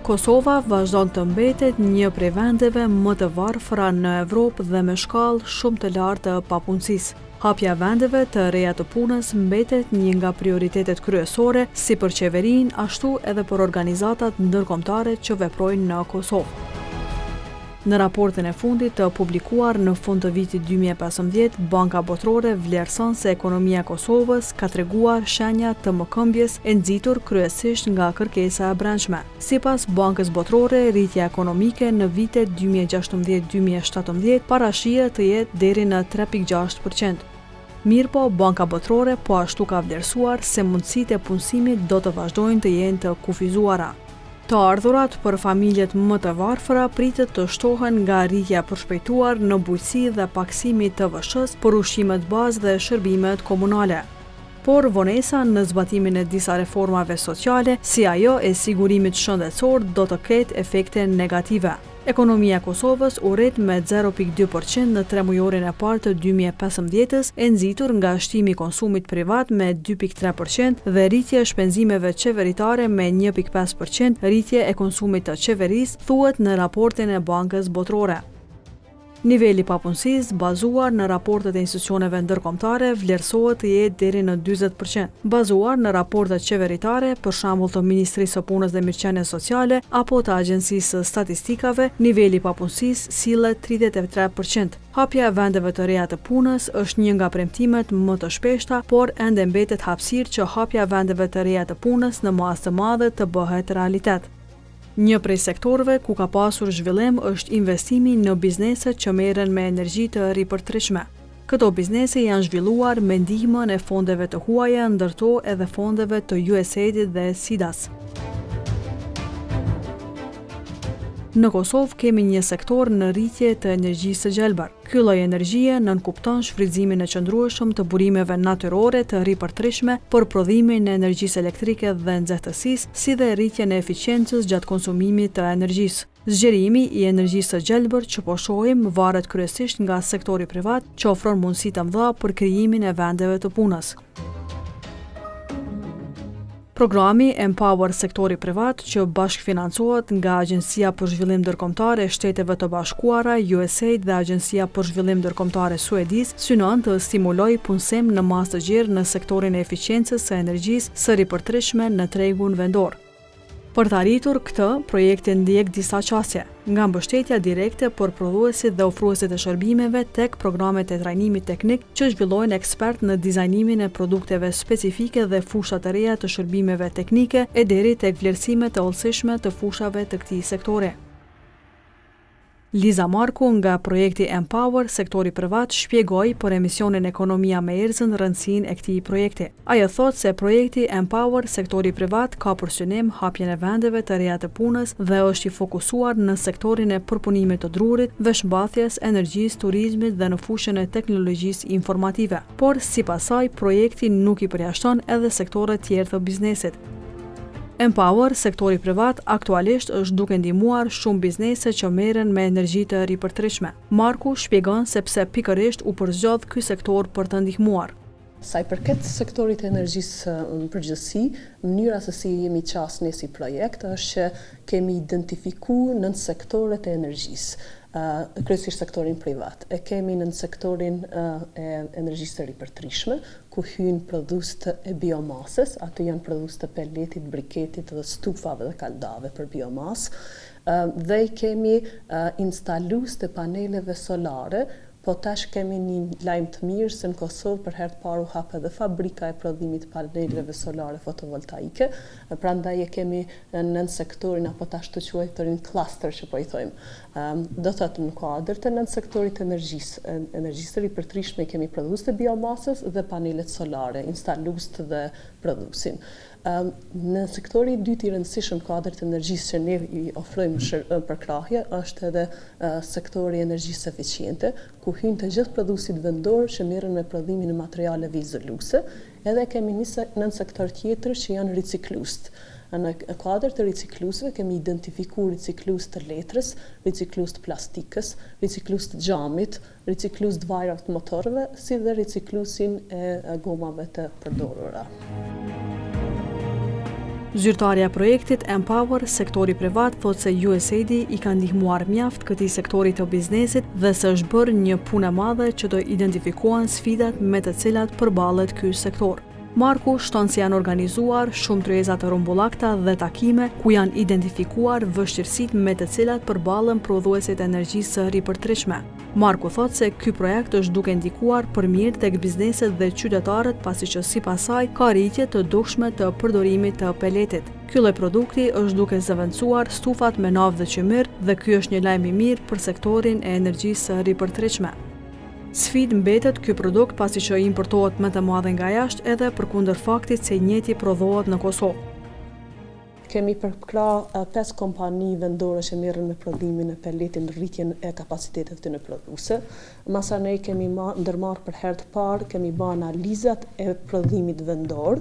Kosova vazhdon të mbetet një prej vendeve më të varfëra në Evropë dhe me shkallë shumë të lartë të papunësisë. Hapja e vendeve të reja të punës mbetet një nga prioritetet kryesore si për qeverinë, ashtu edhe për organizatat ndërkombëtare që veprojnë në Kosovë. Në raportin e fundit të publikuar në fund të vitit 2015, Banka Botërore vlerëson se ekonomia e Kosovës ka treguar shenja të mëkëmbjes e nxitur kryesisht nga kërkesa e brendshme. Sipas Bankës Botërore, rritja ekonomike në vitet 2016-2017 parashihet të jetë deri në 3.6%. Mirëpo, Banka Botërore po ashtu ka vlerësuar se mundësitë e punësimit do të vazhdojnë të jenë të kufizuara. Të ardhurat për familjet më të varfëra pritet të shtohen nga rritja e përshpejtuar në bujqësi dhe paksimi të TVSH-s për ushqimet bazë dhe shërbimet komunale. Por vonesa në zbatimin e disa reformave sociale, si ajo e sigurimit shëndetësor, do të ketë efekte negative. Ekonomia e Kosovës u rrit me 0.2% në 3 mujorin e parë të 2015-s, e nxitur nga shtimi i konsumit privat me 2.3% dhe rritja e shpenzimeve qeveritare me 1.5%, rritje e konsumit të qeverisë, thuhet në raportin e Bankës Botërore. Niveli i papunësisë bazuar në raportet e institucioneve ndërkombëtare vlerësohet të jetë deri në 40%. Bazuar në raportet qeveritare, për shembull të Ministrisë së Punës dhe Mirëqenies Sociale apo të Agjencisë së Statistikave, niveli i papunësisë sillet 33%. Hapja e vendeve të reja të punës është një nga premtimet më të shpeshta, por ende mbetet hapësirë që hapja e vendeve të reja të punës në masë të madhe të bëhet realitet. Një prej sektorëve ku ka pasur zhvillim është investimi në bizneset që merren me energji të ripërtërishme. Këto biznese janë zhvilluar me ndihmën e fondeve të huaja, ndërto edhe fondeve të USAID dhe SIDA-s. Në Kosovë kemi një sektor në rritje të energjisë së gjelbër. Ky lloj energjie nënkupton shfrytëzimin e qëndrueshëm të burimeve natyrore të ripërtërishme për prodhimin e energjisë elektrike dhe nxehtësisë, si dhe rritjen e eficiencës gjatë konsumimit të energjisë. Zgjerimi i energjisë së gjelbër që po shohim varet kryesisht nga sektori privat, që ofron mundësi të mëdha për krijimin e vendeve të punës. Programi Empower sektori privat, që bashkëfinancohet nga Agjencia për Zhvillim Ndërkombëtar e Shteteve të Bashkuara, USAID dhe Agjencia për Zhvillim Ndërkombëtar e Suedisë, synon të stimulojë punësim në masë të gjerë në sektorin e eficiencës së energjisë së ripërtërishme në tregun vendor. Për të arritur këtë, projekti ndjek disa qasje, nga mbështetja direkte për prodhuesit dhe ofruesit e shërbimeve tek programet e trajnimit teknik që zhvillojnë ekspert në dizajnimin e produkteve specifike dhe fusha të reja të shërbimeve teknike e deri tek vlerësimet e hollësishme të fushave të këtij sektori. Liza Marku nga projekti Empower sektori privat shpjegoi për emisionin Ekonomia me erëzën rëndësinë e këtij projekti. Ajo thotë se projekti Empower sektori privat ka për synim hapjen e vendeve të reja të punës dhe është i fokusuar në sektorin e përpunimit të drurit, veshmbathjes, energjisë, turizmit dhe në fushën e teknologjisë informative. Por sipas saj, projekti nuk i përjashton edhe sektore tjerë të biznesit. Empower, sektori privat, aktualisht është duke ndihmuar shumë biznese që merren me energji të ripërtërishme. Marku shpjegon se pse pikërisht u përzgjodh ky sektor për të ndihmuar. Sa i përket sektorit të energjisë në përgjithësi, mënyra se si jemi qasë ne si projekt është që kemi identifikuar në sektoret e energjisë, kryesisht sektorin privat. E kemi në sektorin e energjisë të ripërtërishme, ku hyjnë prodhuesit e biomasës, aty janë prodhuesit të pelletit, briketit dhe stufave dhe kaldave për biomasë, dhe kemi instalues të paneleve solare. Po tash kemi një lajm të mirë se në Kosovë për herë të parë u hap edhe fabrika e prodhimit të paneleve solare fotovoltaike. Prandaj e kemi në sektorin apo tash të quajturin cluster që po i thojmë. Do të thotë në kuadër të nën sektorit të energjisë të ripërtërishme kemi prodhues të biomasës dhe panelet solare, instalues dhe prodhuesin. Në sektori i dytë i rëndësishëm kuadër të energjisë që ne i ofrojmë përkrahje është edhe sektori i energjisë eficiente, ku hyjnë të gjithë prodhuesit vendor që merren me prodhimin e materialeve izoluese, edhe kemi një sektor tjetër që janë riciklues. Në kuadër të ricikluesve kemi identifikuar riciklues të letrës, riciklues të plastikës, riciklues të xhamit, riciklues të vajrave të motorëve, si dhe ricikluesin e gomave të përdorura. Zyrtarja projektit Empower, sektori privat, thot se USAID i ka ndihmuar mjaft këtij sektori të biznesit dhe se është bërë një punë e madhe që të identifikohen sfidat me të cilat përballet ky sektor. Marku shton se janë organizuar shumë tryeza të rrumbullakta dhe takime ku janë identifikuar vështirësitë me të cilat përballen prodhuesit e energjisë së ripërtërishme. Marku thot se ky projekt është duke ndikuar për mirë tek bizneset dhe qytetarët pasi që sipas saj ka rritje të dukshme të përdorimit të peletit. Ky lloj produkti është duke zëvendësuar stufat me naftë dhe qymyr dhe ky është një lajm i mirë për sektorin e energjisë së ripërtërishme. Sfidë mbetet ky produkt pasi që importohet më të madhe nga jashtë edhe përkundër faktit se i njëjti prodhohet në Kosovë. Kemi përkrah 5 kompani vendore që merren me prodhimin e peletit në rritjen e kapacitetit të në produse. Masanej kemi ndërmarrë për herë të parë, kemi bërë analizat e prodhimit vendor,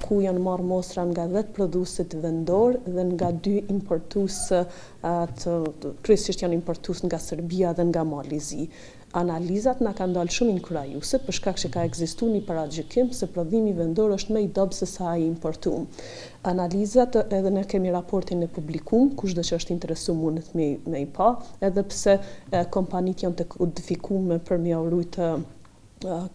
ku janë marrë mostra nga 10 produsit vendor dhe nga 2 importues, kryesisht janë importues nga Serbia dhe nga Malizi. Analizat na kanë dalë shumë inkurajuese për shkak që ka ekzistuar një paragjykim se prodhimi vendor është më i dobët se sa ai importuar. Analizat edhe ne kemi raportin e publikum, kushdo që është interesuar mundet me i pa, edhe pse kompanitë janë të kodifikuar për me urrujtë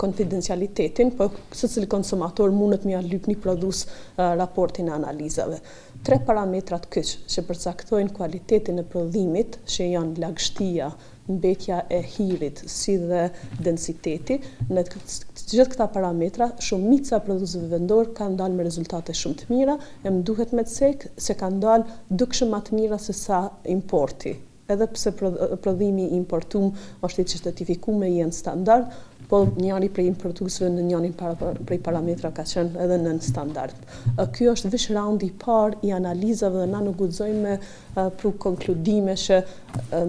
konfidencialitetin, po secili konsumator mundet me ia lyp një prodhues raportin e analizave. 3 parametrat kyç që përcaktojnë cilëtetin e prodhimit, që janë lagështia, mbetja e hirit, si dhe densiteti, në gjithë këta parametra, shumica e prodhuesve vendor kanë dalë me rezultate shumë të mira, e më duhet me të cek se kanë dalë dukshëm më të mira se sa importi. Edhe pse prodhimi i importuar është i certifikuar me jenë standard, po njëri prej importuesve në njërin prej parametra ka qenë edhe nën standard. Ky është veç raundi i parë i analizave dhe na nuk guxojmë me pru konkludime që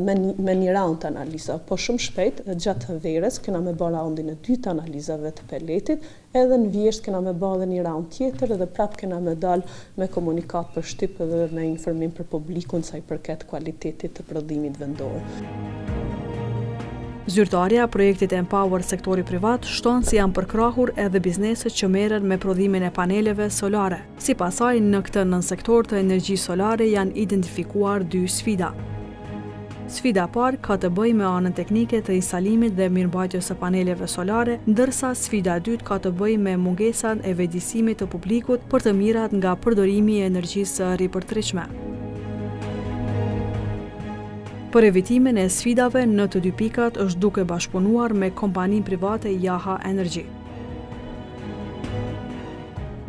me një raund të analiza, po shumë shpejt gjatë verës kena me bë raundin e dytë të analizave të peletit, edhe në vjesht kena me bë edhe një raund tjetër dhe prap kena me dal me komunikat për shtyp edhe me informim për publikun sa i përket cilëtetit të prodhimit vendor. Zyrtarja projektit Empower sektori privat shton se janë përkrahur edhe bizneset që merren me prodhimin e paneleve solare. Sipas saj, në këtë nën-sektor të energjisë solare janë identifikuar 2 sfida. Sfida e parë ka të bëjë me anën teknike të instalimit dhe mirëmbajtjes së paneleve solare, ndërsa sfida e dytë ka të bëjë me mungesën e vëdësimit të publikut për të mirat nga përdorimi i energjisë së ripërtërishme. Për evitimin e sfidave në të 2 pikat është duke bashkëpunuar me kompaninë private Yaha Energy.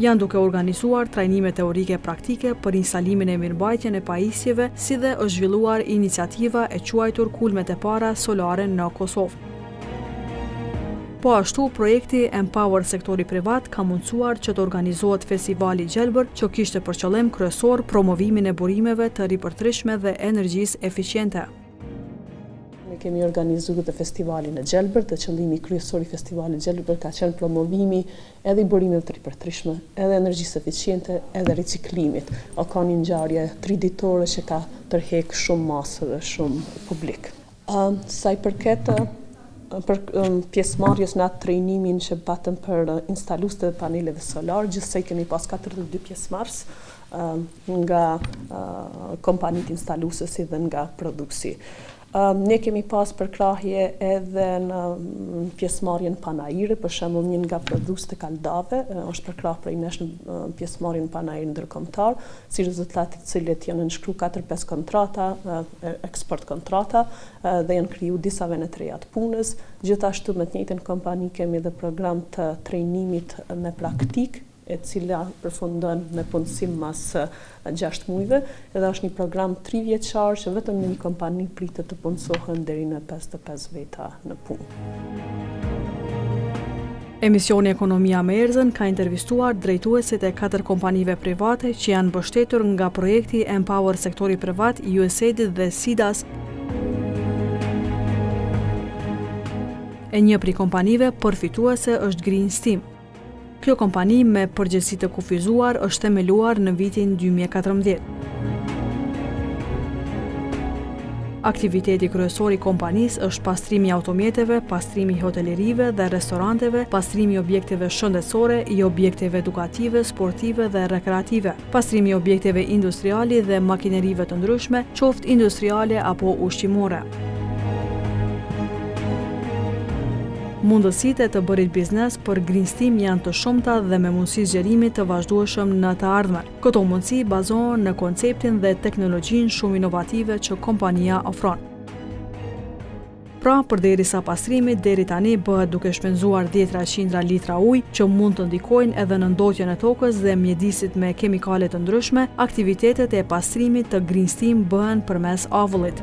Janë duke organizuar trajnime teorike praktike për instalimin e mirëmbajtjen e pajisjeve, si dhe është zhvilluar iniciativa e quajtur kulmet e para solare në Kosovë. Po ashtu, projekti Empower sektori privat ka mundësuar që të organizohet festivali Gjelbër, që kishte për qëllim kryesor promovimin e burimeve të ripërtërishme dhe energjisë eficiente. Ne kemi organizuar të festivalin e Gjelbër, të qëllimi kryesor i festivalit Gjelbër ka qenë promovimi edhe i burimeve të ripërtërishme, edhe energjisë eficiente, edhe riciklimit. Ka një ngjarje 3 ditore që ka tërheq shumë masë dhe shumë publik. Sa i përket për pjesëmarrjes në atë trajnimin që patëm për instaluesit e paneleve solar, gjithsej kemi pas 42 pjesëmarrës nga kompanitë instaluese si dhe nga produksi. Ne kemi pas përkrahje edhe në pjesëmarrjen panajire, për shembull një nga prodhuesit e kaldave është përkrah prej nesh në pjesëmarrjen panajire ndërkombëtar, si rezultat i cilit janë nënshkruar 4-5 kontrata, eksport kontrata dhe janë kriju disa vende të reja të punës. Gjithashtu me të njëjtën kompani kemi edhe program të trajnimit me praktik, e cila përfundon me punësim mas 6 muajve, edhe është një program 3 vjeçar që vetëm në një kompani pritet të punësohen deri në 55 veta në punë. Emisioni Ekonomia me Erëzën ka intervistuar drejtuesit e 4 kompanive private që janë mbështetur nga projekti Empower sektori privat, USAID dhe SIDAS. E një prej kompanive përfituese është Green Steam. Kjo kompani me përgjegjësi të kufizuar është themeluar në vitin 2014. Aktiviteti kryesor i kompanisë është pastrimi i automjeteve, pastrimi i hotelerive dhe restoranteve, pastrimi i objekteve shëndetësore, i objekteve edukative, sportive dhe rekreative, pastrimi i objekteve industriale dhe makinerive të ndryshme, qoftë industriale apo ushqimore. Mundësitë e të bërit biznes për Green Steam janë të shumta dhe me mundësi zgjerimi të vazhdueshëm në të ardhmen. Këto mundësi bazohen në konceptin dhe teknologjinë shumë inovative që kompania ofron. Pra, përderisa pastrimi deri tani bëhet duke shpenzuar 10-100 litra ujë që mund të ndikojnë edhe në ndotjen e tokës dhe mjedisit me kemikale të ndryshme, aktivitetet e pastrimit të Green Steam bëhen përmes avullit.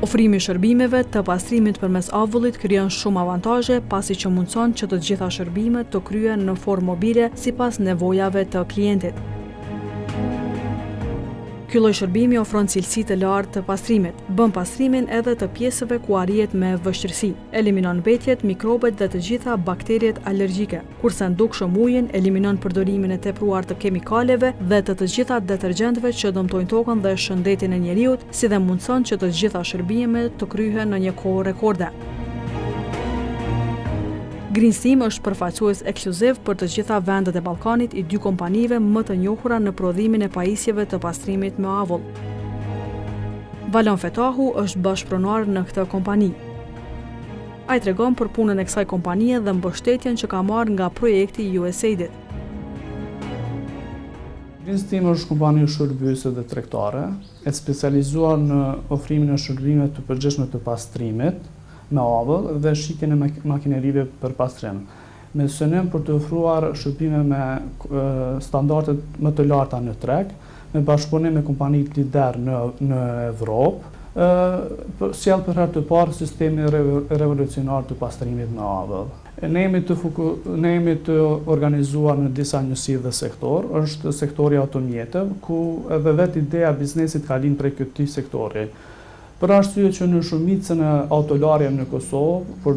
Ofrimi i shërbimeve të pastrimit përmes avullit krijon shumë avantazhe, pasi që mundson që të gjitha shërbimet të kryhen në formë mobile sipas nevojave të klientit. Ky lloj shërbimi ofron cilësi të lartë të pastrimit, bën pastrimin edhe të pjesëve ku arrihet me vështirësi, eliminon mbetjet, mikrobet dhe të gjitha bakteriet alergjike, kurse ndukshëm ujin, eliminon përdorimin e tepruar të kemikaleve dhe të gjitha detergjentëve që dëmtojnë tokën dhe shëndetin e njerëzit, si dhe mundson që të gjitha shërbimet të kryhen në një kohë rekorde. Green Steam është përfaqësues ekskluziv për të gjitha vendet e Ballkanit i dy kompanive më të njohura në prodhimin e pajisjeve të pastrimit me avull. Valon Fetahu është bashkëpronar në këtë kompani. Ai tregon për punën e kësaj kompanie dhe mbështetjen që ka marrë nga projekti USAID-it. Green Steam është kompani shërbyese dhe tregtare, e specializuar në ofrimin e shërbimeve të përgjithshme të pastrimit me avull dhe shitjen e makinerive për pastrim, me synim për të ofruar shërbime me standardet më të larta në treg, me bashkëpunim me kompanitë lider në Evropë, sjell për herë të parë sistemi revolucionar të pastrimit me avull. Ne jemi të organizuar në disa njësi dhe sektor, është sektori automjeteve, ku edhe vetë ideja e biznesit ka lind prej këtij sektori. Për arsye që në shumicën e autolarjeve në Kosovë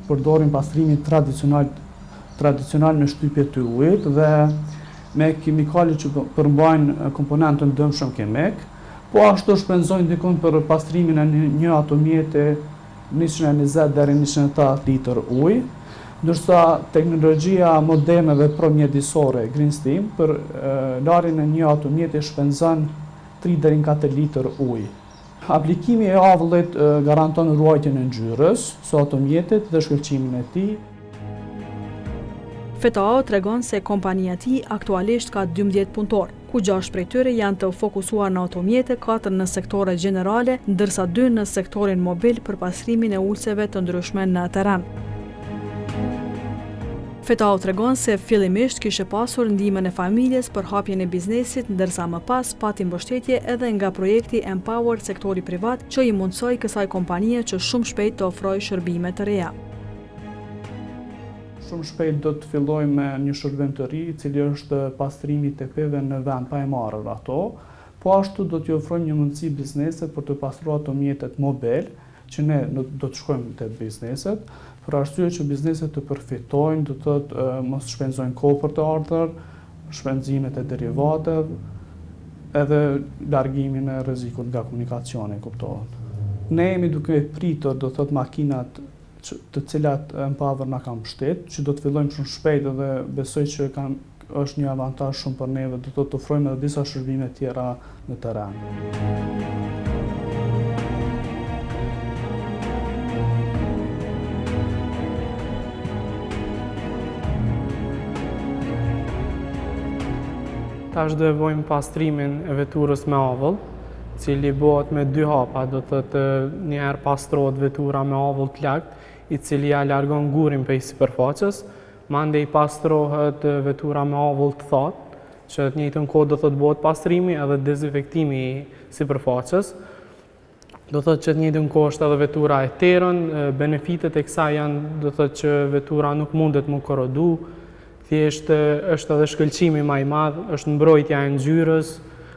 përdorin pastrimin tradicional me shtypje të ujit dhe me kimikale që përmbajnë komponentën dëmshëm kimik, po ashtu shpenzojnë dikon për pastrimin e një automjete 120 deri 180 litër ujë, ndërsa teknologjia moderne dhe promjedisore Green Steam për larjen e një automjete shpenzon 3 deri në 4 litër ujë. Aplikimi e avullit garanton ruajtjen e ngjyrës së automjetit dhe shkëlqimin e tij. Fetahu tregon se kompania e tij aktualisht ka 12 punëtor, ku 6 prej tyre janë të fokusuar në automjete, 4 në sektore gjenerale, ndërsa 2 në sektorin mobil për pastrimin e ulseve të ndryshme në terren. Fetahu tregon se fillimisht kishte pasur ndihmën e familjes për hapjen e biznesit, ndërsa më pas pati mbështetje edhe nga projekti Empower sektori privat që i mundsoi kësaj kompanie që shumë shpejt të ofrojë shërbime të reja. Shumë shpejt do të fillojmë me një shërbim të ri, i cili është pastrimi i tepeve në vend pa e marrë ato, po ashtu do t'i ofrojmë një mundësi bizneset për të pastruar automjetet mobil, që ne do të shkojmë te bizneset, për arsye që bizneset të përfitojnë, do të thotë mos shpenzojnë kohë për të ardhur, shpenzimet e derivateve, edhe largimin e rrezikut nga komunikacioni, kuptohet. Ne jemi duke pritur, do të thotë makinat të cilat Empower na kanë mbështet, që do të fillojmë shumë shpejt dhe besoj që është një avantazh shumë për neve, do të ofrojmë edhe disa shërbime tjera në terren. Tash do e vojmë pastrimin e veturës me avull, cili bëhet me 2 hapa, do të thotë njëherë pastrohet vetura me avull të lagt, i cili ja largon gurin prej sipërfaqes, mandej pastrohet vetura me avull të thatë, që në njëjtën kohë do thotë bëhet pastrimi edhe dezinfektimi i sipërfaqes. Do thotë që në njëjtën kohë është edhe vetura e terën, benefitet e kësaj janë do thotë që vetura nuk mundet më korrodu, thjesht është edhe shkëlqimi më i madh, është mbrojtja e ngjyrës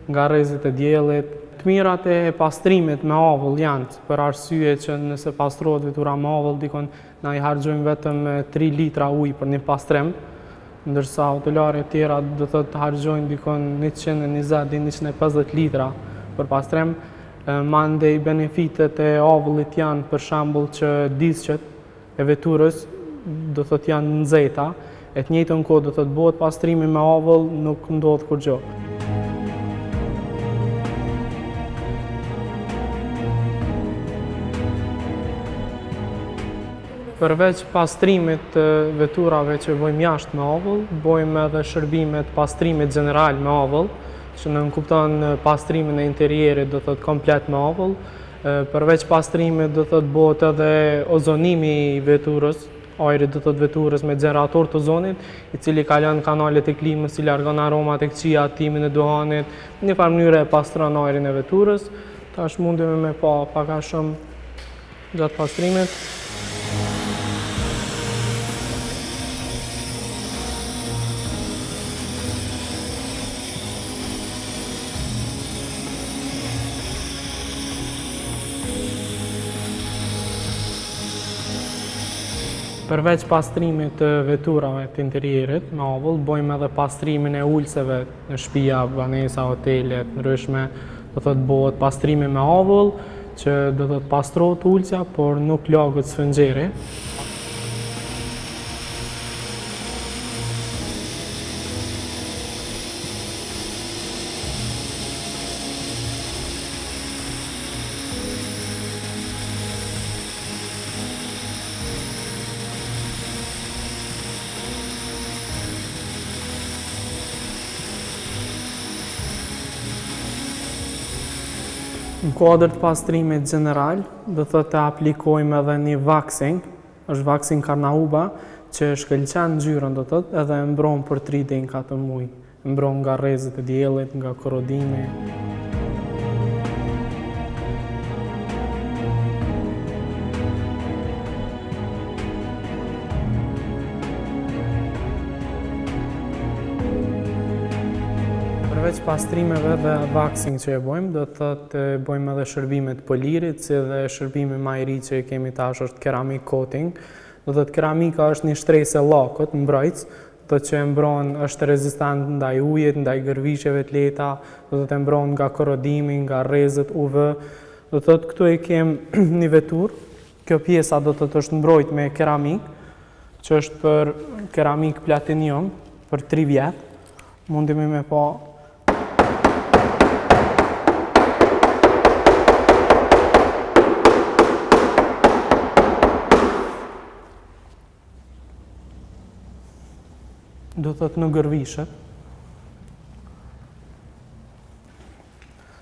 nga rrezet e diellit. Të mirat e pastrimit me avull janë për arsye që nëse pastrohet vetura me avull, dikon na i harxojmë vetëm 3 litra ujë për një pastrim, ndërsa hotelare tjera do të harxojnë dikon 120 deri 150 litra për pastrim. Mandej benefitet e avullit janë për shembull që disqet e veturës do thotë janë nxehta, e të njëjtën kohë do thotë bëhet pastrimi me avull, nuk ndodh kurrë. Përveç pastrimit të veturave që bëjmë jashtë me avull, bëjmë edhe shërbimet pastrimit general me avull, që nënkupton pastrimin e interierit do thotë komplet me avull. Përveç pastrimit do thotë bëhet edhe ozonimi i veturës, ajrit do thotë veturës me generator të ozonit, i cili kalon kanalet e klimës, i largon aromat e këqija, timin e duhanit, në një farë mënyrë e pastron ajrin e veturës. Tash mundemi me pa pak a shumë gjatë pastrimit. Përveç pastrimit të veturave të interierit me avull, bëjmë edhe pastrimin e ulseve në shtëpia, banesa, hotelet, ndryshme. Do thotë bëhet pastrimi me avull, që do thotë pastrohet ulsja, por nuk lagët sfëngjeri. Në kuadër të pastrimit general, do thotë të aplikojmë edhe një waxing, është waxing Carnauba, që shkëlqen ngjyrën do thotë, edhe e mbron për 3 deri në 4 muaj. Mbron nga rrezet e diellit, nga korrodimi. Përveç pastrimeve dhe waxing që e bëjmë, do thotë bëjmë edhe shërbimet polirit, si dhe shërbimi më i ri që kemi tash është ceramic coating. Do thotë keramika është një shtresë e llakut, mbrojtës, do thotë që e mbron, është rezistent ndaj ujit, ndaj gërviqeve të lehta, do thotë e mbron nga korrodimi, nga rrezet UV. Do thotë këtu e kemë një veturë. Kjo pjesa do thotë është mbrojtë me keramik, që është për keramik platinium për 3 vjet. Mundemi me pa do thotë në gërvishet.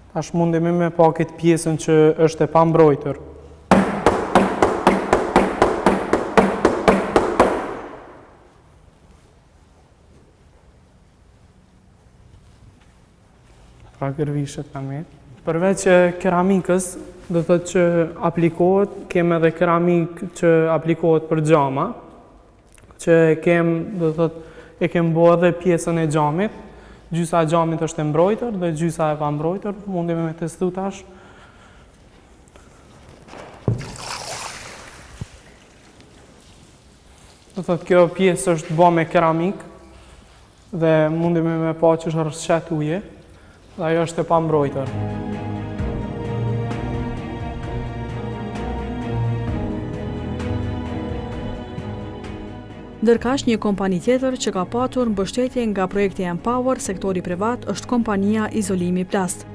Tash mundemi me pa këtë pjesën që është e pambrojtur. Pra gërvishet kanë. Përveç keramikës, do thotë që aplikohet, kemë edhe keramik që aplikohet për xhama, që e kemë bo edhe pjesën e xhamit. Gjysa e xhamit është e mbrojtur dhe gjysa e pambrojtur. Mundemi me testu tash. Do thotë kjo pjesë është bo me keramik dhe mundemi me pa që është rrëshqet uje dhe ajo është e pambrojtur. Ndërkash një kompani tjetër që ka patur mbështetje nga projekti Empower sektori privat është kompania Izolimi Plast.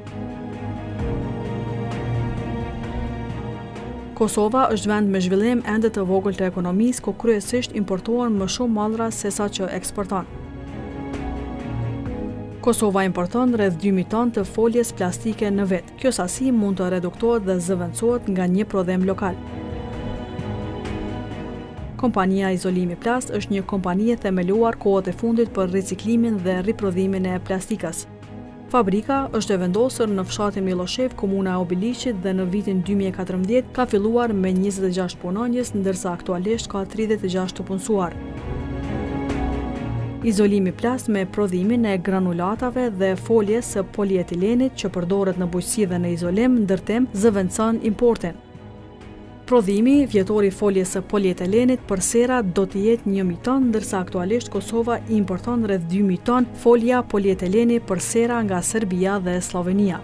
Kosova është vend me zhvillim ende të vogël të ekonomisë, ku kryesisht importohen më shumë mallra se sa që eksporton. Kosova importon rreth 2000 tonë të foljes plastike në vit. Kjo sasi mund të reduktohet dhe zëvendësohet nga një prodhem lokal. Kompania Izolimi Plast është një kompani e themeluar kohët e fundit për riciklimin dhe riprodhimin e plastikës. Fabrika është e vendosur në fshatin Miloshev, komuna e Obiliqit dhe në vitin 2014 ka filluar me 26 punonjës, ndërsa aktualisht ka 36 të punësuar. Izolimi Plast me prodhimin e granulatave dhe foljes së polietilenit që përdoret në bujqësi dhe në izolim, ndërtim, zëvendëson importin. Prodhimi vjetor i foljes së polietilenit për sera do të jetë 1.000 ton, ndërsa aktualisht Kosova importon rreth 2.000 ton folja polietileni për sera nga Serbia dhe Slovenia.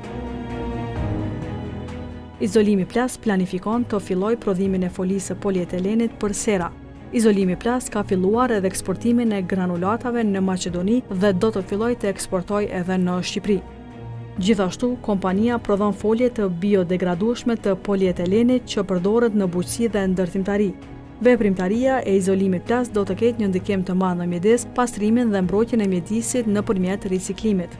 Izolimi Plas planifikon të fillojë prodhimin e folisë së polietilenit për sera. Izolimi Plas ka filluar edhe eksportimin e granulatave në Maqedoni dhe do të fillojë të eksportojë edhe në Shqipëri. Gjithashtu, kompania prodhon folje të biodegradueshme të polietilenit që përdoret në bujqësi dhe ndërtimtari. Veprimtaria e izolimit Plas do të ketë një ndikim të madh në mjedes, pastrimin dhe mbrojtjen e mjedisit nëpërmjet riciklimit.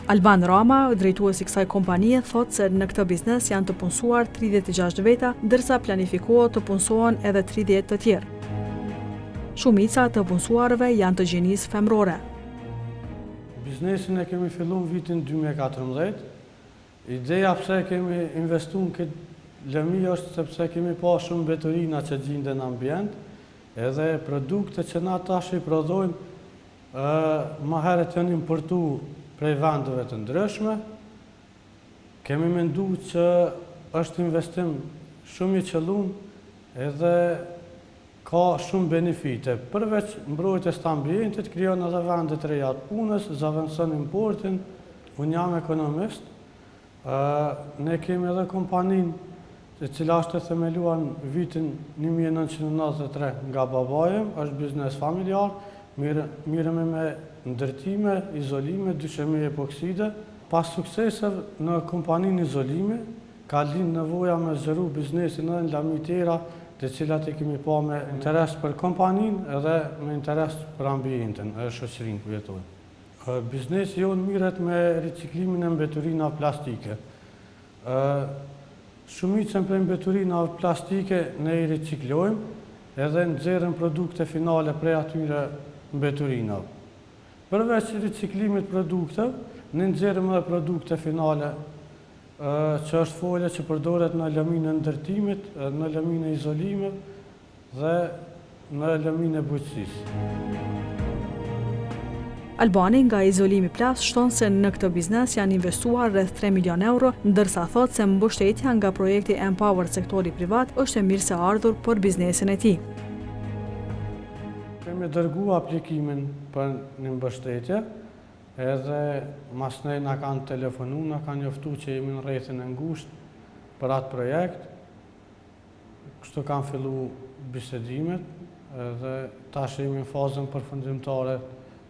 Alban Rama, drejtuesi i kësaj kompanie, thotë se në këtë biznes janë të punësuar 36 veta, ndërsa planifikohet të punësohen edhe 30 të tjerë. Shumica të punësuarve janë të gjinisë femrore. Biznesin e kemi filluar vitin 2014. Ideja pse kemi investuar në këtë lëmi është sepse kemi pa shumë mbeturina që gjenden në ambient, edhe produkte që na tash i prodhojmë më herët janë importuar prej vendeve të ndryshme. Kemi menduar që është investim shumë i qëllum edhe ka shumë benefite. Përveç mbrojtjes të ambientit, krijon edhe vende të reja të punës, zëvendëson importin. Unë jam ekonomist. Ne kemi edhe kompaninë e cila është themeluar në vitin 1993 nga babajem, është biznes familjar, mirëme me ndërtime, izolime, dysheme epokside. Pas sukseseve në kompaninë izolime, ka lind nevoja me zëru biznesin edhe në lami tjera, të cilat e kemi pa me interes për kompaninë edhe me interes për ambientin e shoqërinë ku jetojmë. Biznesi jonë mirret me riciklimin e mbeturinave plastike. Shumicën prej mbeturinave plastike ne i riciklojmë edhe nxjerrim produkte finale prej atyre mbeturinave. Përveç riciklimit produkteve, ne nxjerrim edhe produkte finale që është folje që përdoret në lëminë e ndërtimit, në lëminë e izolimit dhe në lëminë e bujqësisë. Albani nga Izolimi Plas shton se në këtë biznes janë investuar rreth 3 milion euro, ndërsa thotë se mbështetja nga projekti Empower sektori privat është e mirë se ardhur për biznesin e tij. Kemi dërguar aplikimin për një mbështetje. Edhe mas nej na kanë telefonu, na kanë njoftu që jemi në rrethin e ngushtë për atë projekt. Kështu kanë fillu bisedimet, edhe tash jemi në fazën përfundimtare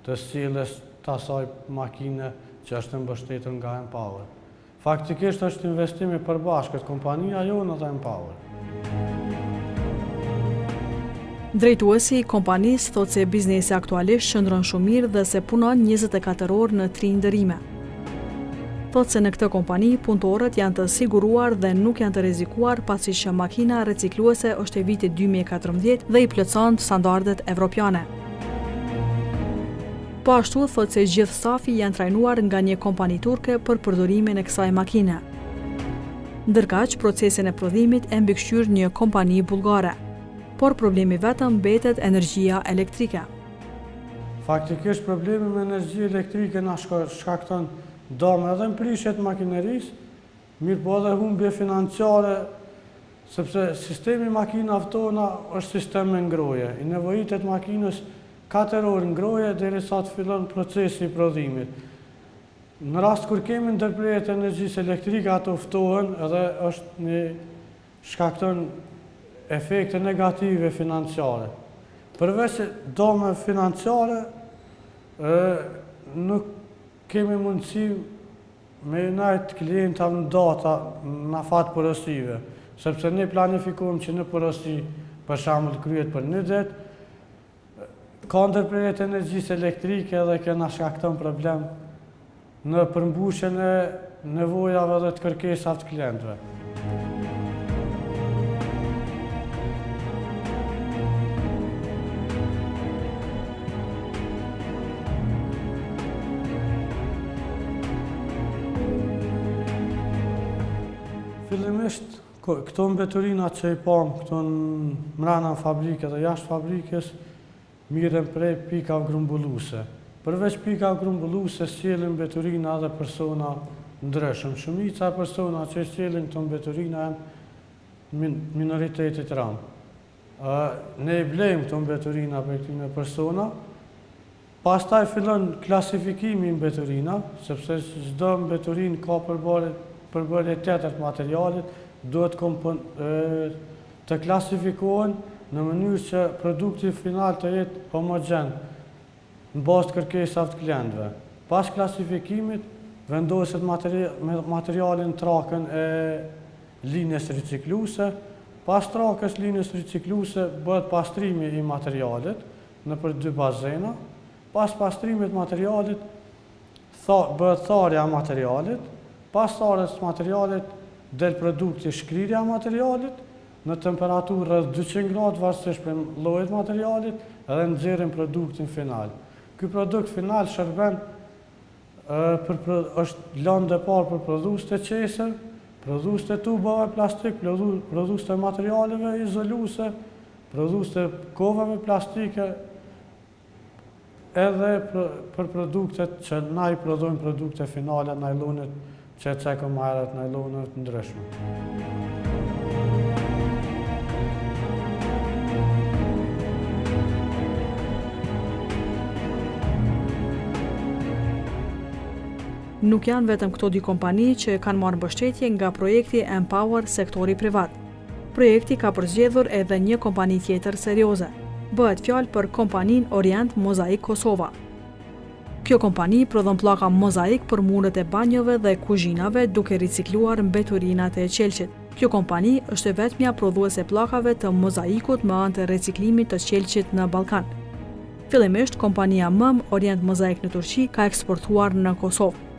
të sjelljes të asaj makine që është mbështetur nga Empower. Faktikisht është investim i përbashkët, kompania jonë dhe Empower. Drejtuesi i kompanisë thotë se biznesi aktualisht shndron shumë mirë dhe se punon 24 orë në 3 ndërime. Thotë se në këtë kompani punëtorët janë të siguruar dhe nuk janë të rrezikuar pasi që makina recikluese është e vitit 2014 dhe i plotëson standardet evropiane. Po ashtu thotë se gjithë stafi janë trajnuar nga një kompani turke për përdorimin e kësaj makine. Ndërkaq procesin e prodhimit e mbikëqyr një kompani bullgare. Por problemi vetëm mbetet energjia elektrike. Faktikisht problemi me energji elektrike na shkakton dëm edhe në prishje të makinerisë, mirë po edhe humbje financiare, sepse sistemi makinave tona është sistem me ngroje. I nevojitet makinës 4 orë ngroje derisa të fillon procesi i prodhimit. Në rast kur kemi ndërprerje të energjisë elektrike, ato ftohen edhe është një shkakton efekte negative financiare. Përveç dëme financiare, nuk kemi mundësi me najt klientave në data në fat porosive, sepse ne planifikojmë që në porosi për shembull kryhet për një ditë, ka ndërprerje të energjisë elektrike dhe kjo na shkakton problem në përmbushjen e nevojave dhe të kërkesave të klientëve. Fillimisht, këto mbeturina që i pam, këto në mrena në fabrike dhe jashtë fabrikës, mirën prej pikave grumbulluse. Përveç pikave grumbulluse, sjellin mbeturina dhe persona ndryshëm. Shumica e persona që sjellin këto mbeturina janë minoritetit ram. Ne I blejmë këto mbeturina për këtyne persona, pastaj fillon klasifikimi I mbeturina, sepse çdo mbeturin ka përbërje tjetër të materialit, duhet të klasifikohen në mënyrë që produkti final të jetë homogen në bazë të kërkesave të klientëve. Pas klasifikimit vendoset materialin trakën e linjes ricikluese. Pas trakës linjes ricikluese bëhet pastrimi I materialit nëpër 2 bazena. Pas pastrimit materialit bëhet tharja e materialit. Pas tharjes materialit del produkti shkrirja e materialit në temperaturë rreth 200 gradë varësisht për llojit të materialit dhe nxjerrim produktin final. Ky produkt final shërben është lëndë e parë për prodhues të qesër, prodhues të tubave plastik, prodhues të materialeve izoluese, prodhues të kovave plastike, edhe për produktet që na I prodhojmë produkte finale, najlonet që cekëm herët, najlonet ndryshme. Nuk janë vetëm këto 2 kompani që kanë marrë mbështetje nga projekti Empower sektori privat. Projekti ka përzgjedhur edhe një kompani tjetër serioze. Bëhet fjalë për kompaninë Orient Mozaik Kosova. Kjo kompani prodhon pllaka mozaik për muret e banjove dhe kuzhinave duke ricikluar mbeturinat e qelçit. Kjo kompani është e vetmja prodhuese pllakave të mozaikut me anë të riciklimit të qelçit në Ballkan. Fillimisht kompania MAM Orient Mozaik në Turqi ka eksportuar në Kosovë.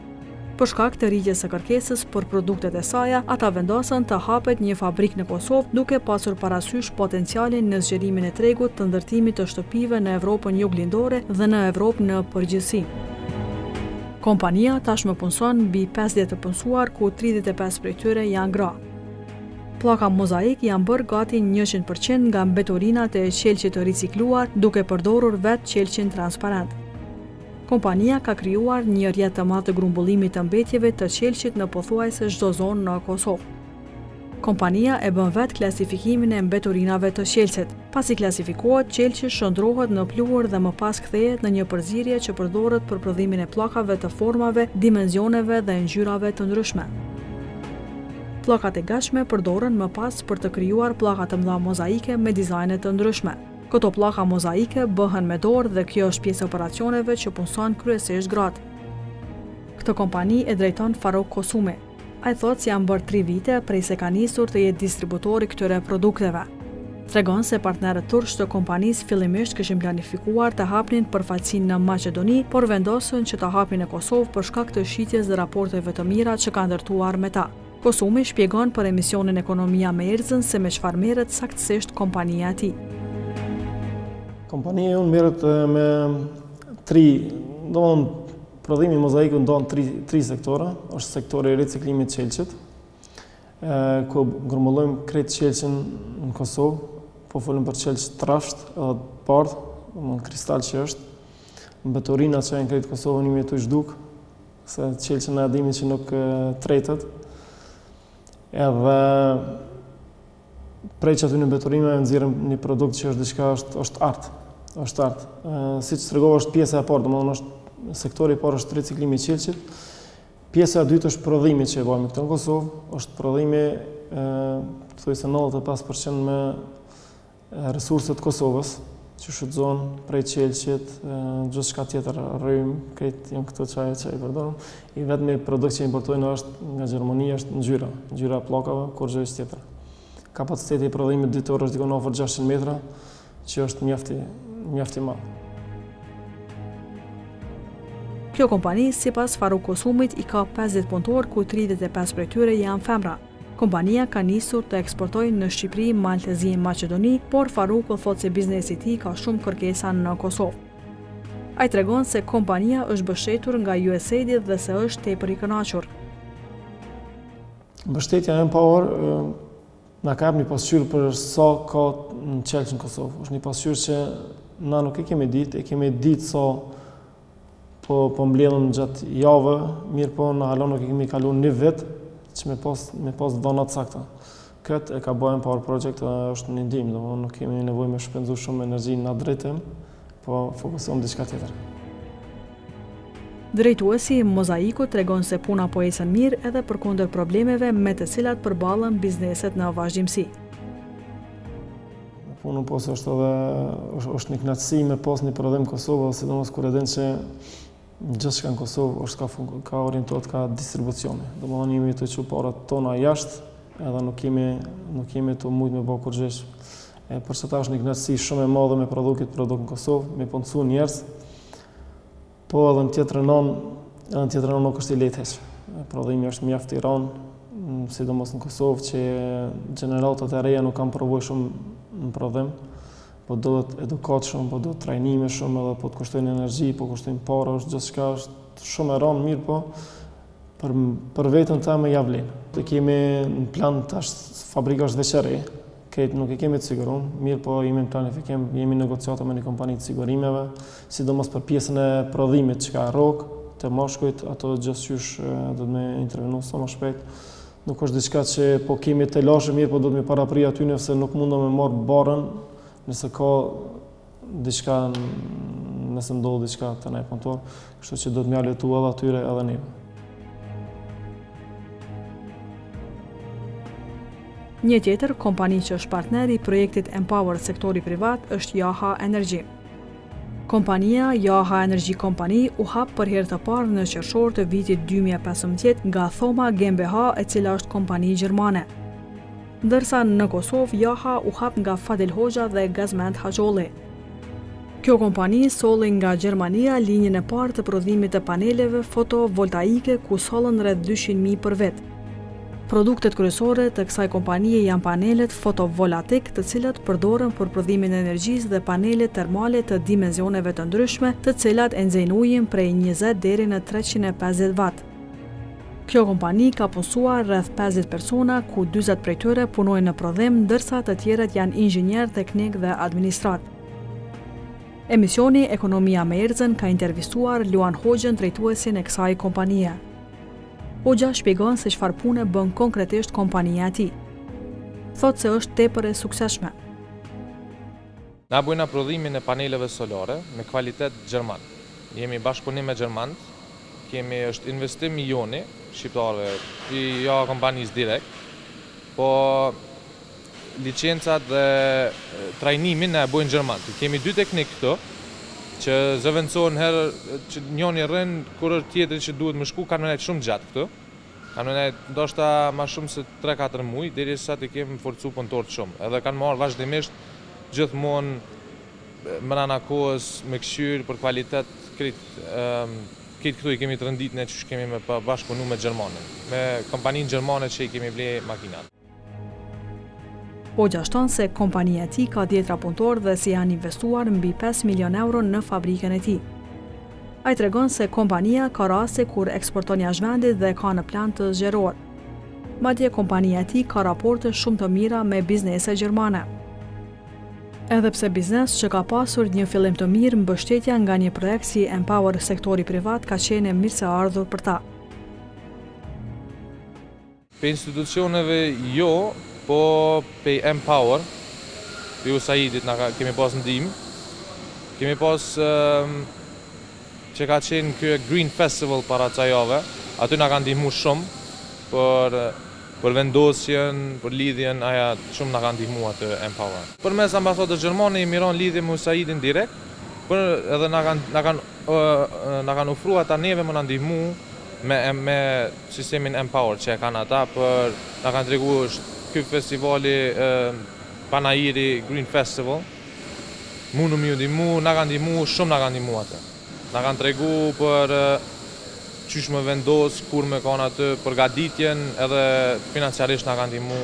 Për shkak të rritjes së kërkesës për produktet e saj, ata vendosën të hapet një fabrikë në Kosovë duke pasur parasysh potencialin në zgjerimin e tregut të ndërtimit të shtëpive në Evropën juglindore dhe në Evropë në përgjithësi. Kompania tashmë punson mbi 50 të punësuar, ku 35 prej tyre janë gra. Pllaka mozaik janë bërë gati 100% nga mbeturinat e qelçit të ricikluar, duke përdorur vetë qelçin transparent. Kompania ka krijuar një rrjet të madh të grumbullimit të mbetjeve të qelçit në pothuajse çdo zonë në Kosovë. Kompania e bën vetë klasifikimin e mbeturinave të qelçit. Pasi klasifikohet, qelçi shndrohet në pluhur dhe më pas kthehet në një përzierje që përdoret për prodhimin e pllakave të formave, dimensioneve dhe ngjyrave të ndryshme. Pllakat e gatshme përdoren më pas për të krijuar pllaka të mëdha mozaike me dizajne të ndryshme. Këto pllaka mozaike bëhen me dorë dhe kjo është pjesë e operacioneve që punson kryesisht gratë. Këtë kompani e drejton Faruk Kosumi. Ai thotë se janë bërë 3 vite prej se ka nisur të jetë distributori këtyre produkteve. Tregon se partnerët turq të kompanisë fillimisht kishin planifikuar të hapnin përfaqësinë në Maqedoni, por vendosën që të hapin në Kosovë për shkak të shitjes dhe raporteve të mira që ka ndërtuar me ta. Kosumi shpjegon për emisionin Ekonomia me Erdzën se me çfarë merret saktësisht kompania e tij. Kompania jonë merret me 3, prodhimi mozaikut ndon 3 sektora. Është sektori I riciklimit të qelçit, ku grumullojmë krejt qelçin në Kosovë, po folëm për qelç trasht edhe bardh, kristal që është. Mbeturinat që janë krejt Kosovën imi të zhduk, se qelçin e adimi që nuk tretet. Edhe prej që aty në mbeturinave nxjerrim një produkt që është diçka është art. Siç tregova, është pjesa e parë, domethënë është sektori I parë është riciklimi I qelçit. Pjesa e dytë është prodhimi që e bëjmë këtu në Kosovë, është prodhimi thuajse 95% me resurset Kosovës, që shfrytëzohen prej qelçit, gjithçka tjetër, rrym, këtë janë këto çaje që I përdorim. I vetmi produkt që importojnë është nga Gjermania, është ngjyra e pllakave, kur gjë tjetër. Kapaciteti I prodhimit ditor është dikon afër 600 metra, që është mjaft I madh. Kjo kompani, sipas Faruk Kosumit, I ka 50 punëtor, ku 35 prej tyre janë femra. Kompania ka nisur të eksportojë në Shqipëri, Maltezi e Maqedoni, por Faruku thotë se biznesi I tij ka shumë kërkesa në Kosovë. Ai tregon se kompania është mbështetur nga USAID dhe se është tepër I kënaqur. Mbështetja e Empower na ka një pasqyrë për sa ka në qelç në Kosovë. Është një pasqyrë që na nuk e kemi ditë sa po mbledhëm gjatë javë, mirë po në halon nuk e kemi kaluar një vit që me pas dhëna të sakta. Këtë e ka bëjmë Power Project është një ndihmë, nuk kemi nevojë me shpenzu shumë energji në drejtim, po fokusohem diçka tjetër. Drejtuesi Mozaiku tregon se puna po ecën mirë edhe përkundër problemeve me të cilat përballen bizneset në vazhdimsi. Puna po është një kënaqësi me pas një prodhim Kosovë, sidomos kur e din që gjithçka në Kosovë është ka orientuar ka distribucioni. Domethënë jemi të çu parat tona jashtë, edhe nuk kemi të mujtë me bërë kurgjesh. Për që ta është një kënaqësi shumë e madhe me produkt në Kosovë, me punësu njerëz, po edhe në tjetër nuk është i lehtë heq. Prodhimi është mjaft i rënd, sidomos në Kosovë, që gjeneratat e reja nuk kanë provoj shumë në prodhim, po duhet edukat shumë, po duhet trajnime shumë, edhe po të kushtojnë energji, po kushtojnë para, është gjithçka është shumë e rënd, mirë po, për vetën ta me javlin. Të kemi në plan tash fabrika është veçare, nuk e kemi të sigurum, mirë po jemi në planifikim, jemi negociata me një kompani të sigurimeve, sidomos për pjesën e prodhimit që ka rrok, të mashkujt, ato gjithçysh do të me intervenu sa më shpejt. Nuk është diçka që po kemi të lashë mirë, po do të me parapri aty nëse nuk mundom me marrë barën, nëse ka diçka, nëse ndodhë diçka të ne punëtor, kështu që do të me aletu edhe atyre edhe neve. Një tjetër kompani që është partner i projektit Empower sektori privat është Jaha Energy. Kompania Jaha Energy Company u hap për herë të parë në qershor të vitit 2015 nga Thoma GmbH, e cila është kompani gjermane. Ndërsa në Kosovë Jaha u hap nga Fadil Hoxha dhe Gazmend Haxholli. Kjo kompani solli nga Gjermania linjën e parë të prodhimit të paneleve fotovoltaike ku sollen rreth 200.000 për vit. Produktet kryesore të kësaj kompanie janë panelet fotovoltaik, të cilat përdoren për prodhimin e energjisë, dhe panelet termale të dimensioneve të ndryshme, të cilat e nxejnë ujin prej 20 deri në 350 watt. Kjo kompani ka punësuar rreth 50 persona, ku 40 prej tyre punojnë në prodhim, ndërsa të tjerët janë inxhinier teknik dhe administrat. Emisioni Ekonomia me Ercën ka intervistuar Luan Hoxhën, drejtuesin e kësaj kompanie. Hoxha shpjegon se çfarë pune bën konkretisht kompania e tij. Thotë se është tepër e suksesshme. Na bëjna prodhimin e paneleve solare me kvalitet gjerman. Jemi bashkëpunim me gjermanët, është investim milioni shqiptarëve, jo kompanisë direkt, po licencat dhe trajnimin e bojnë gjermanët. Kemi 2 teknik këto, që zëvendësohen herë që njoni rën, kur është tjetëri që duhet më shku, kanë menet shumë gjatë këtu. Kanë menet ndoshta ma shumë se 3-4 muaj, deri sa të kemi forcu punëtorët shumë. Edhe kanë marrë vazhdimisht gjithmonë mbrana kohës me këshyrë për kvalitet këtë këtu i kemi të rëndit ne që kemi me bashkëpunu me Gjermanin, me kompaninë gjermane që i kemi ble makinat. Hoxha shton se kompania e tij ka 10 punëtorë dhe se janë investuar mbi 5 milion euro në fabrikën e tij. Ai tregon se kompania ka raste kur eksporton jashtë vendit dhe ka në plan të zgjerohet. Madje kompania e tij ka raporte shumë të mira me biznese gjermane. Edhe pse biznes që ka pasur një fillim të mirë, mbështetja nga një projekt si Empower sektori privat ka qenë mirë se ardhur për ta. Pe institucioneve jo, po pe Empower, pe USAID-it kemi pas ndihmë. Kemi pas që ka qenë kjo Green Festival para ca jave, aty na kanë ndihmu shumë për vendosjen, për lidhjen, aja shumë na kanë ndihmu atë Empower. Përmes ambasadës gjermane i miron lidhje me USAID-in direkt, edhe na kanë ofruar ata neve më na ndihmu me sistemin Empower që e kanë ata, për na kanë tregu ky festivali Panajiri Green Festival. Mundu mi u ndihmu, na kanë ndihmu, shumë na kanë ndihmu atë. Na kanë tregu për qysh me vendos, kur me kanë atë, përgatitjen, edhe financiarisht na kanë ndihmu.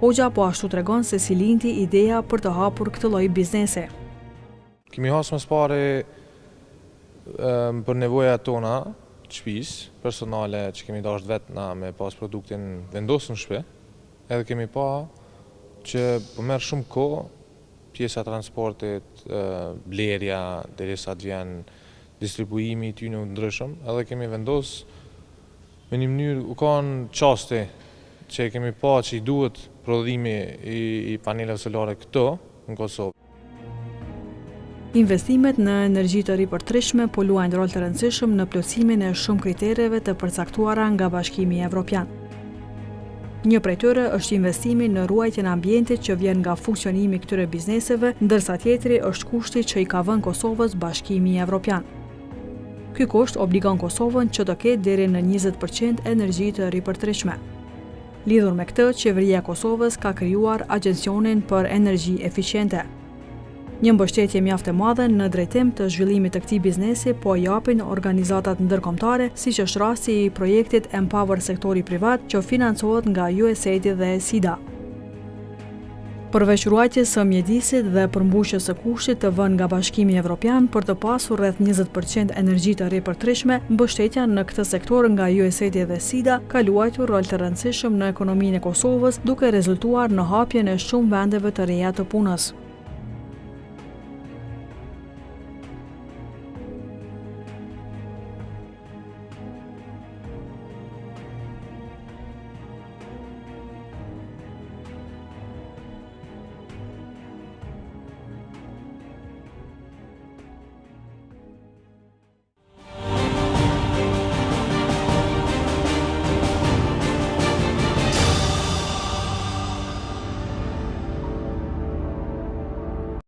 Hoxha po ashtu tregon se si lindi ideja për të hapur këtë lloj biznesi. Kemi hasë më pare për nevojat tona, shtëpis, personale që kemi dashur vetë na me pas produktin vendosur në shtëpi. Edhe kemi pa që përmerë shumë kohë, pjesa transportit, blerja, derisa të vjen distribuimi i tyre në ndryshëm, edhe kemi vendos me një mënyrë, u kanë qaste që kemi pa që i duhet prodhimi i paneleve solare këto në Kosovë. Investimet në energji të ripërtërishme po luajnë rol të rëndësishëm në plotësimin e shumë kritereve të përcaktuara nga Bashkimi Evropian. Një prej tyre është investimi në ruajtjen e ambientit që vjen nga funksionimi i këtyre bizneseve, ndërsa tjetri është kushti që i ka vënë Kosovës Bashkimi Evropian. Ky kusht obligon Kosovën që të ketë deri në 20% energji të ripërtërishme. Lidhur me këtë, qeveria e Kosovës ka krijuar Agjencionin për Energji Eficiente. Një mbështetje mjaft e madhe në drejtim të zhvillimit të këtij biznesi po japin organizatat ndërkombëtare, siç është rasti i projektit Empower sektori privat që financohet nga USAID dhe SIDA. Përveç ruajtjes së mjedisit dhe përmbushjes së kushtit të vënë nga Bashkimi Evropian për të pasur rreth 20% energji të ripërtërishme, mbështetja në këtë sektor nga USAID dhe SIDA ka luajtur rol të rëndësishëm në ekonominë e Kosovës, duke rezultuar në hapjen e shumë vendeve të reja të punës.